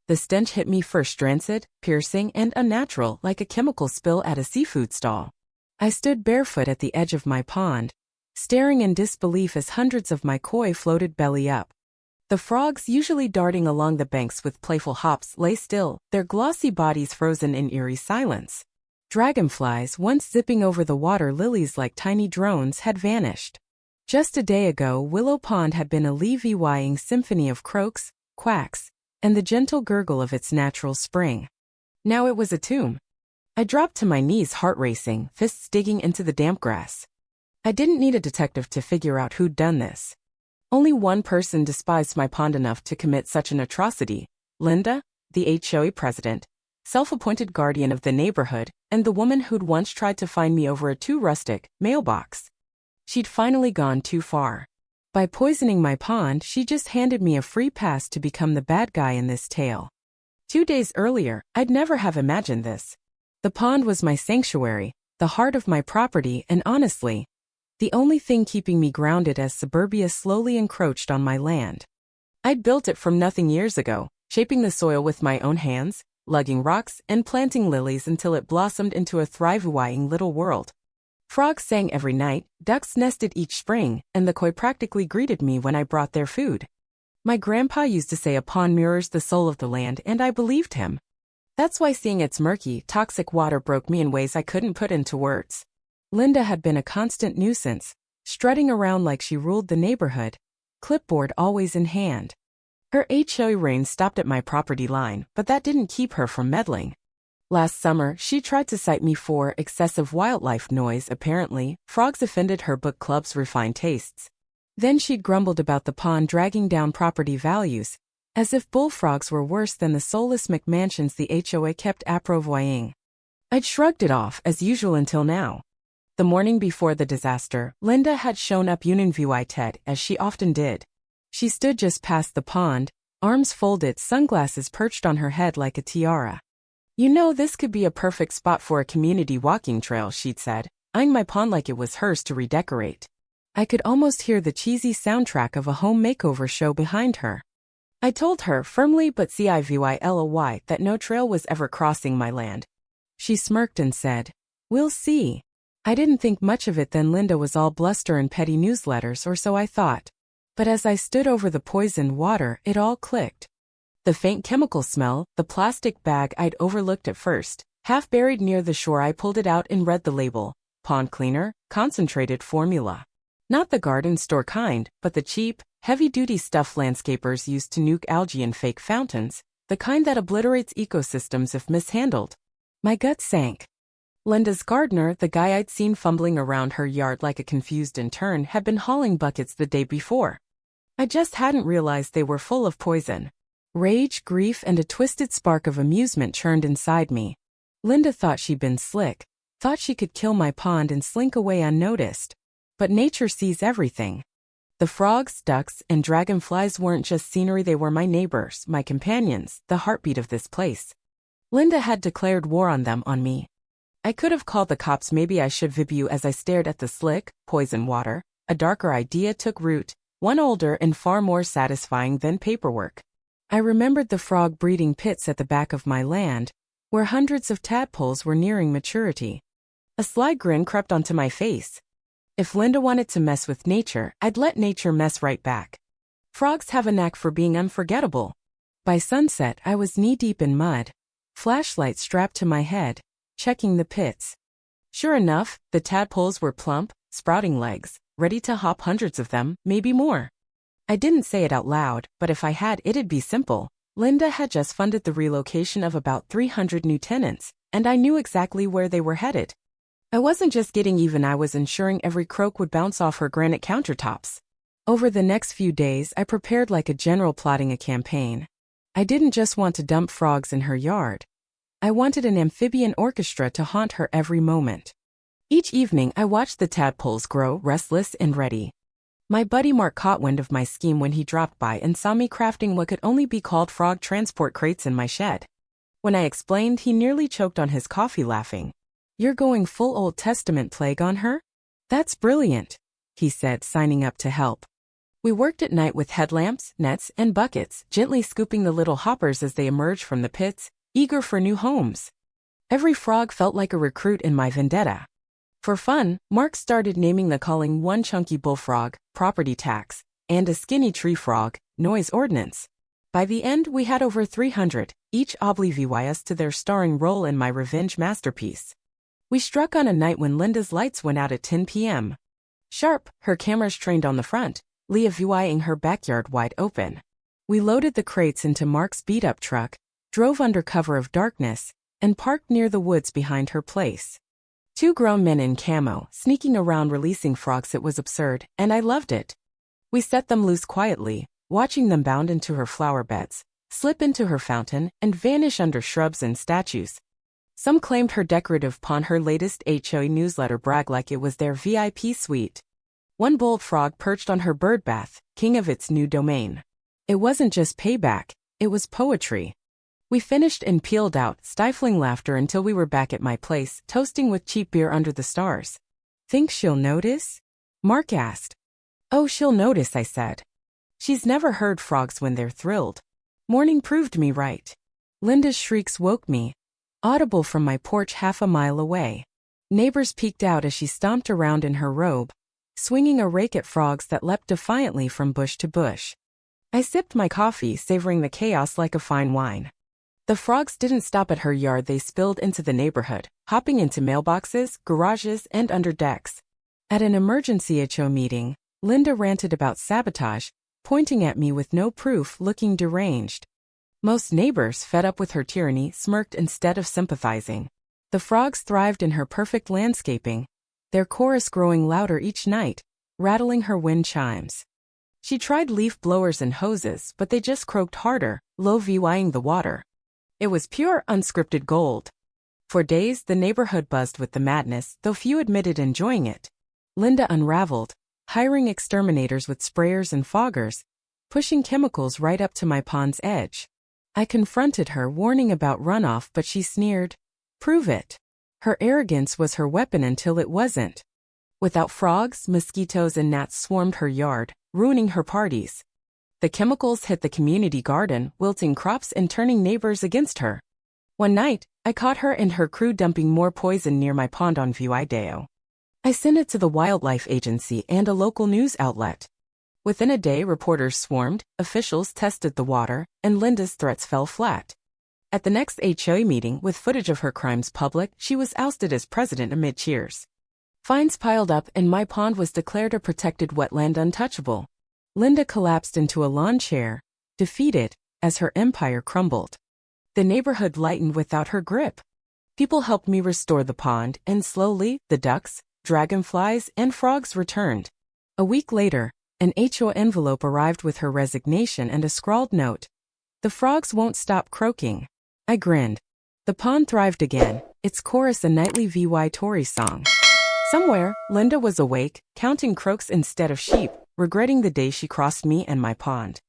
The stench hit me first, rancid, piercing, and unnatural, like a chemical spill at a seafood stall. I stood barefoot at the edge of my pond, staring in disbelief as hundreds of my koi floated belly up. The frogs, usually darting along the banks with playful hops, lay still, their glossy bodies frozen in eerie silence. Dragonflies, once zipping over the water lilies like tiny drones, had vanished. Just a day ago, Willow Pond had been a levying symphony of croaks, quacks, and the gentle gurgle of its natural spring. Now it was a tomb. I dropped to my knees, heart racing, fists digging into the damp grass. I didn't need a detective to figure out who'd done this. Only one person despised my pond enough to commit such an atrocity: Linda, the HOA president, self-appointed guardian of the neighborhood, and the woman who'd once tried to find me over a too rustic mailbox. She'd finally gone too far. By poisoning my pond, she just handed me a free pass to become the bad guy in this tale. 2 days earlier, I'd never have imagined this. The pond was my sanctuary, the heart of my property, and honestly, the only thing keeping me grounded as suburbia slowly encroached on my land. I'd built it from nothing years ago, shaping the soil with my own hands, lugging rocks, and planting lilies until it blossomed into a thriving little world. Frogs sang every night, ducks nested each spring, and the koi practically greeted me when I brought their food. My grandpa used to say a pond mirrors the soul of the land, and I believed him. That's why seeing its murky, toxic water broke me in ways I couldn't put into words. Linda had been a constant nuisance, strutting around like she ruled the neighborhood, clipboard always in hand. Her HOA reign stopped at my property line, but that didn't keep her from meddling. Last summer, she tried to cite me for excessive wildlife noise. Apparently, frogs offended her book club's refined tastes. Then she'd grumbled about the pond dragging down property values, as if bullfrogs were worse than the soulless McMansions the HOA kept approving. I'd shrugged it off as usual until now. The morning before the disaster, Linda had shown up united, as she often did. She stood just past the pond, arms folded, sunglasses perched on her head like a tiara. "You know, this could be a perfect spot for a community walking trail," she'd said, eyeing my pond like it was hers to redecorate. I could almost hear the cheesy soundtrack of a home makeover show behind her. I told her, firmly but civily, that no trail was ever crossing my land. She smirked and said, "We'll see." I didn't think much of it then. Linda was all bluster and petty newsletters, or so I thought. But as I stood over the poisoned water, it all clicked. The faint chemical smell, the plastic bag I'd overlooked at first, half buried near the shore. I pulled it out and read the label: pond cleaner, concentrated formula. Not the garden store kind, but the cheap, heavy-duty stuff landscapers use to nuke algae and fake fountains, the kind that obliterates ecosystems if mishandled. My gut sank. Linda's gardener, the guy I'd seen fumbling around her yard like a confused intern, had been hauling buckets the day before. I just hadn't realized they were full of poison. Rage, grief, and a twisted spark of amusement churned inside me. Linda thought she'd been slick, thought she could kill my pond and slink away unnoticed. But nature sees everything. The frogs, ducks, and dragonflies weren't just scenery, they were my neighbors, my companions, the heartbeat of this place. Linda had declared war on them, on me. I could have called the cops. Maybe I should have. As I stared at the slick, poison water, a darker idea took root, one older and far more satisfying than paperwork. I remembered the frog breeding pits at the back of my land, where hundreds of tadpoles were nearing maturity. A sly grin crept onto my face. If Linda wanted to mess with nature, I'd let nature mess right back. Frogs have a knack for being unforgettable. By sunset, I was knee-deep in mud, flashlight strapped to my head, checking the pits. Sure enough, the tadpoles were plump, sprouting legs, ready to hop, hundreds of them, maybe more. I didn't say it out loud, but if I had, it'd be simple. Linda had just funded the relocation of about 300 new tenants, and I knew exactly where they were headed. I wasn't just getting even, I was ensuring every croak would bounce off her granite countertops. Over the next few days, I prepared like a general plotting a campaign. I didn't just want to dump frogs in her yard. I wanted an amphibian orchestra to haunt her every moment. Each evening, I watched the tadpoles grow, restless and ready. My buddy Mark caught wind of my scheme when he dropped by and saw me crafting what could only be called frog transport crates in my shed. When I explained, he nearly choked on his coffee, laughing. "You're going full Old Testament plague on her? That's brilliant," he said, signing up to help. We worked at night with headlamps, nets, and buckets, gently scooping the little hoppers as they emerged from the pits, eager for new homes. Every frog felt like a recruit in my vendetta. For fun, Mark started naming the calling: one chunky bullfrog, property tax, and a skinny tree frog, noise ordinance. By the end, we had over 300, each oblivious to their starring role in my revenge masterpiece. We struck on a night when Linda's lights went out at 10 p.m. Sharp, her cameras trained on the front, Leah viewing her backyard wide open. We loaded the crates into Mark's beat-up truck, drove under cover of darkness, and parked near the woods behind her place. 2 grown men in camo, sneaking around releasing frogs. It was absurd, and I loved it. We set them loose quietly, watching them bound into her flower beds, slip into her fountain, and vanish under shrubs and statues. Some claimed her decorative pond. Her latest HOA newsletter bragged like it was their VIP suite. One bold frog perched on her bird bath, king of its new domain. It wasn't just payback, it was poetry. We finished and peeled out, stifling laughter until we were back at my place, toasting with cheap beer under the stars. "Think she'll notice?" Mark asked. "Oh, she'll notice," I said. "She's never heard frogs when they're thrilled." Morning proved me right. Linda's shrieks woke me, audible from my porch half a mile away. Neighbors peeked out as she stomped around in her robe, swinging a rake at frogs that leapt defiantly from bush to bush. I sipped my coffee, savoring the chaos like a fine wine. The frogs didn't stop at her yard. They spilled into the neighborhood, hopping into mailboxes, garages, and under decks. At an emergency HO meeting, Linda ranted about sabotage, pointing at me with no proof, looking deranged. Most neighbors, fed up with her tyranny, smirked instead of sympathizing. The frogs thrived in her perfect landscaping, their chorus growing louder each night, rattling her wind chimes. She tried leaf blowers and hoses, but they just croaked harder, low-viewing the water. It was pure, unscripted gold. For days, the neighborhood buzzed with the madness, though few admitted enjoying it. Linda unraveled, hiring exterminators with sprayers and foggers, pushing chemicals right up to my pond's edge. I confronted her, warning about runoff, but she sneered. "Prove it." Her arrogance was her weapon until it wasn't. Without frogs, mosquitoes and gnats swarmed her yard, ruining her parties. The chemicals hit the community garden, wilting crops and turning neighbors against her. One night, I caught her and her crew dumping more poison near my pond on video. I sent it to the wildlife agency and a local news outlet. Within a day, reporters swarmed, officials tested the water, and Linda's threats fell flat. At the next HOA meeting, with footage of her crimes public, she was ousted as president amid cheers. Fines piled up and my pond was declared a protected wetland, untouchable. Linda collapsed into a lawn chair, defeated, as her empire crumbled. The neighborhood lightened without her grip. People helped me restore the pond, and slowly, the ducks, dragonflies, and frogs returned. A week later, an HOA envelope arrived with her resignation and a scrawled note. "The frogs won't stop croaking." I grinned. The pond thrived again, its chorus a nightly VY Tory song. Somewhere, Linda was awake, counting croaks instead of sheep, regretting the day she crossed me and my pond.